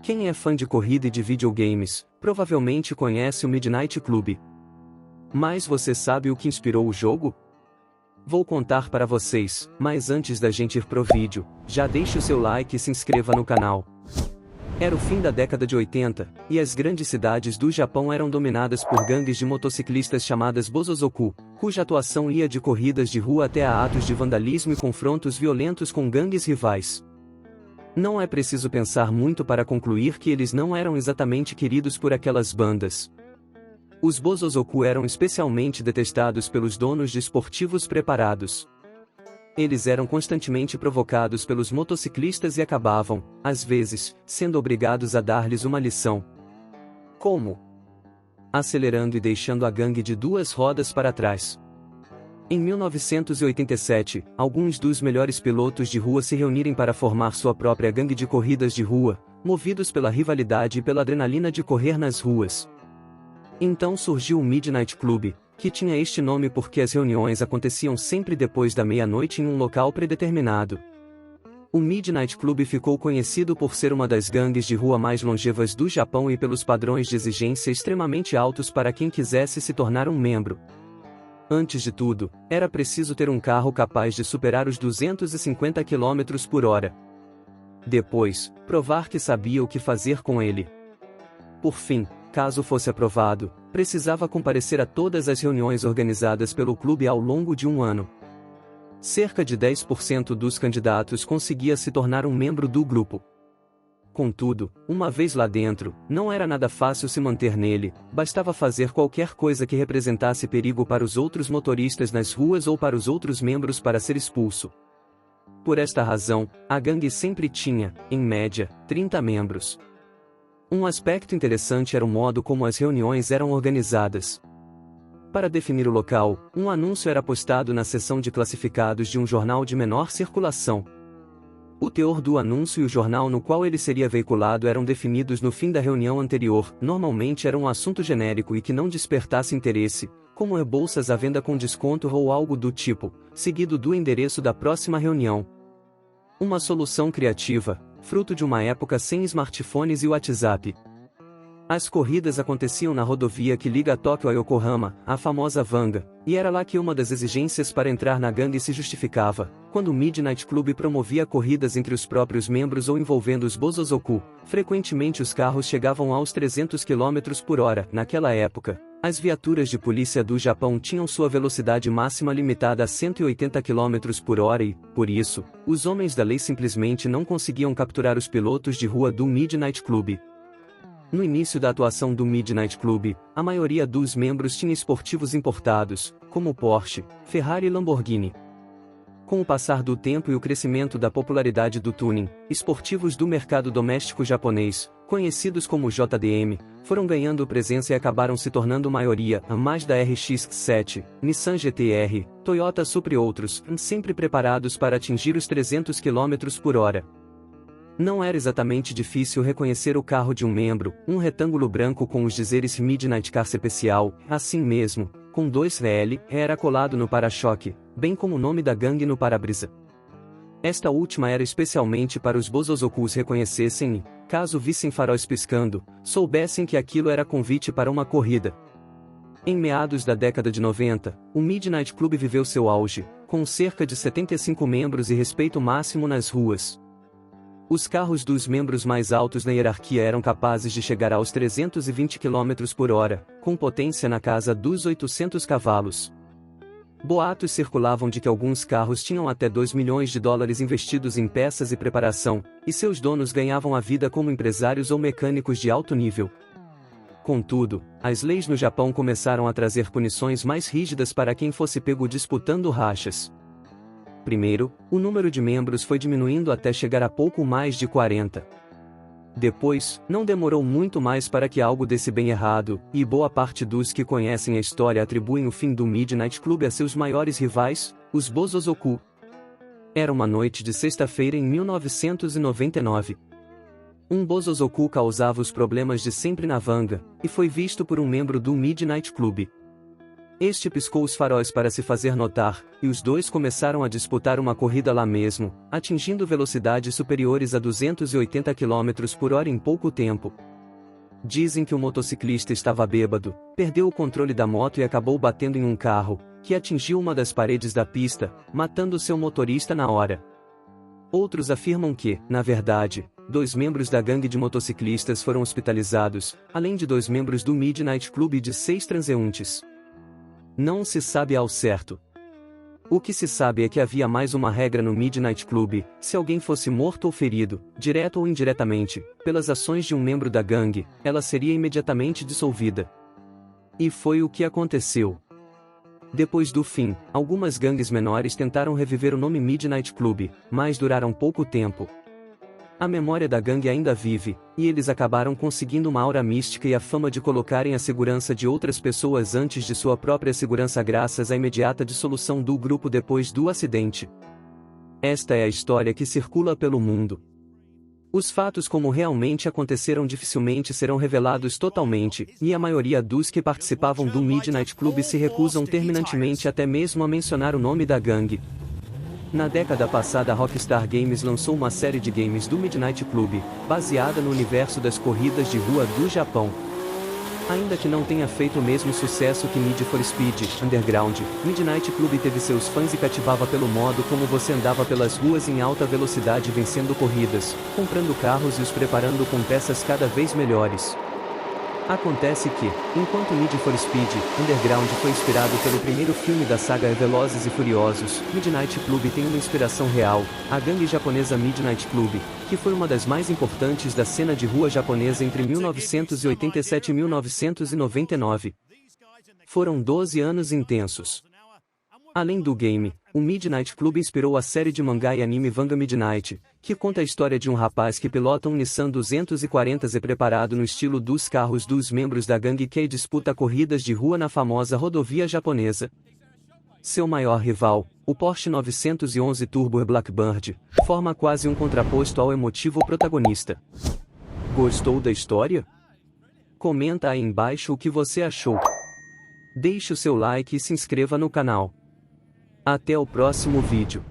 Quem é fã de corrida e de videogames, provavelmente conhece o Midnight Club. Mas você sabe o que inspirou o jogo? Vou contar para vocês, mas antes da gente ir pro vídeo, já deixe o seu like e se inscreva no canal. Era o fim da década de 80, e as grandes cidades do Japão eram dominadas por gangues de motociclistas chamadas Bosozoku, cuja atuação ia de corridas de rua até a atos de vandalismo e confrontos violentos com gangues rivais. Não é preciso pensar muito para concluir que eles não eram exatamente queridos por aquelas bandas. Os Bosozoku eram especialmente detestados pelos donos de esportivos preparados. Eles eram constantemente provocados pelos motociclistas e acabavam, às vezes, sendo obrigados a dar-lhes uma lição. Como? Acelerando e deixando a gangue de duas rodas para trás. Em 1987, alguns dos melhores pilotos de rua se reuniram para formar sua própria gangue de corridas de rua, movidos pela rivalidade e pela adrenalina de correr nas ruas. Então surgiu o Midnight Club, que tinha este nome porque as reuniões aconteciam sempre depois da meia-noite em um local predeterminado. O Midnight Club ficou conhecido por ser uma das gangues de rua mais longevas do Japão e pelos padrões de exigência extremamente altos para quem quisesse se tornar um membro. Antes de tudo, era preciso ter um carro capaz de superar os 250 km por hora. Depois, provar que sabia o que fazer com ele. Por fim, caso fosse aprovado, precisava comparecer a todas as reuniões organizadas pelo clube ao longo de um ano. Cerca de 10% dos candidatos conseguia se tornar um membro do grupo. Contudo, uma vez lá dentro, não era nada fácil se manter nele, bastava fazer qualquer coisa que representasse perigo para os outros motoristas nas ruas ou para os outros membros para ser expulso. Por esta razão, a gangue sempre tinha, em média, 30 membros. Um aspecto interessante era o modo como as reuniões eram organizadas. Para definir o local, um anúncio era postado na seção de classificados de um jornal de menor circulação. O teor do anúncio e o jornal no qual ele seria veiculado eram definidos no fim da reunião anterior, normalmente era um assunto genérico e que não despertasse interesse, como bolsas à venda com desconto ou algo do tipo, seguido do endereço da próxima reunião. Uma solução criativa, fruto de uma época sem smartphones e WhatsApp. As corridas aconteciam na rodovia que liga Tóquio a Yokohama, a famosa Vanga, e era lá que uma das exigências para entrar na gangue se justificava, quando o Midnight Club promovia corridas entre os próprios membros ou envolvendo os Bosozoku. Frequentemente os carros chegavam aos 300 km por hora. Naquela época, as viaturas de polícia do Japão tinham sua velocidade máxima limitada a 180 km por hora e, por isso, os homens da lei simplesmente não conseguiam capturar os pilotos de rua do Midnight Club. No início da atuação do Midnight Club, a maioria dos membros tinha esportivos importados, como Porsche, Ferrari e Lamborghini. Com o passar do tempo e o crescimento da popularidade do tuning, esportivos do mercado doméstico japonês, conhecidos como JDM, foram ganhando presença e acabaram se tornando maioria. A Mazda RX-7, Nissan GT-R, Toyota Supra e outros, sempre preparados para atingir os 300 km por hora. Não era exatamente difícil reconhecer o carro de um membro, um retângulo branco com os dizeres Midnight Car Special, assim mesmo, com 2L, era colado no para-choque, bem como o nome da gangue no para-brisa. Esta última era especialmente para os Bosozokus reconhecessem e, caso vissem faróis piscando, soubessem que aquilo era convite para uma corrida. Em meados da década de 90, o Midnight Club viveu seu auge, com cerca de 75 membros e respeito máximo nas ruas. Os carros dos membros mais altos na hierarquia eram capazes de chegar aos 320 km por hora, com potência na casa dos 800 cavalos. Boatos circulavam de que alguns carros tinham até $2 milhões investidos em peças e preparação, e seus donos ganhavam a vida como empresários ou mecânicos de alto nível. Contudo, as leis no Japão começaram a trazer punições mais rígidas para quem fosse pego disputando rachas. Primeiro, o número de membros foi diminuindo até chegar a pouco mais de 40. Depois, não demorou muito mais para que algo desse bem errado, e boa parte dos que conhecem a história atribuem o fim do Midnight Club a seus maiores rivais, os Bosozoku. Era uma noite de sexta-feira em 1999. Um Bosozoku causava os problemas de sempre na Vanga, e foi visto por um membro do Midnight Club. Este piscou os faróis para se fazer notar, e os dois começaram a disputar uma corrida lá mesmo, atingindo velocidades superiores a 280 km por hora em pouco tempo. Dizem que o motociclista estava bêbado, perdeu o controle da moto e acabou batendo em um carro, que atingiu uma das paredes da pista, matando seu motorista na hora. Outros afirmam que, na verdade, 2 membros da gangue de motociclistas foram hospitalizados, além de 2 membros do Midnight Club e de 6 transeuntes. Não se sabe ao certo. O que se sabe é que havia mais uma regra no Midnight Club: se alguém fosse morto ou ferido, direto ou indiretamente, pelas ações de um membro da gangue, ela seria imediatamente dissolvida. E foi o que aconteceu. Depois do fim, algumas gangues menores tentaram reviver o nome Midnight Club, mas duraram pouco tempo. A memória da gangue ainda vive, e eles acabaram conseguindo uma aura mística e a fama de colocarem a segurança de outras pessoas antes de sua própria segurança graças à imediata dissolução do grupo depois do acidente. Esta é a história que circula pelo mundo. Os fatos como realmente aconteceram dificilmente serão revelados totalmente, e a maioria dos que participavam do Midnight Club se recusam terminantemente até mesmo a mencionar o nome da gangue. Na década passada a Rockstar Games lançou uma série de games do Midnight Club, baseada no universo das corridas de rua do Japão. Ainda que não tenha feito o mesmo sucesso que Need for Speed Underground, Midnight Club teve seus fãs e cativava pelo modo como você andava pelas ruas em alta velocidade vencendo corridas, comprando carros e os preparando com peças cada vez melhores. Acontece que, enquanto Need for Speed Underground foi inspirado pelo primeiro filme da saga Velozes e Furiosos, Midnight Club tem uma inspiração real, a gangue japonesa Midnight Club, que foi uma das mais importantes da cena de rua japonesa entre 1987 e 1999. Foram 12 anos intensos. Além do game, o Midnight Club inspirou a série de mangá e anime Vanga Midnight, que conta a história de um rapaz que pilota um Nissan 240Z preparado no estilo dos carros dos membros da gangue que disputa corridas de rua na famosa rodovia japonesa. Seu maior rival, o Porsche 911 Turbo Blackbird, forma quase um contraposto ao emotivo protagonista. Gostou da história? Comenta aí embaixo o que você achou. Deixe o seu like e se inscreva no canal. Até o próximo vídeo.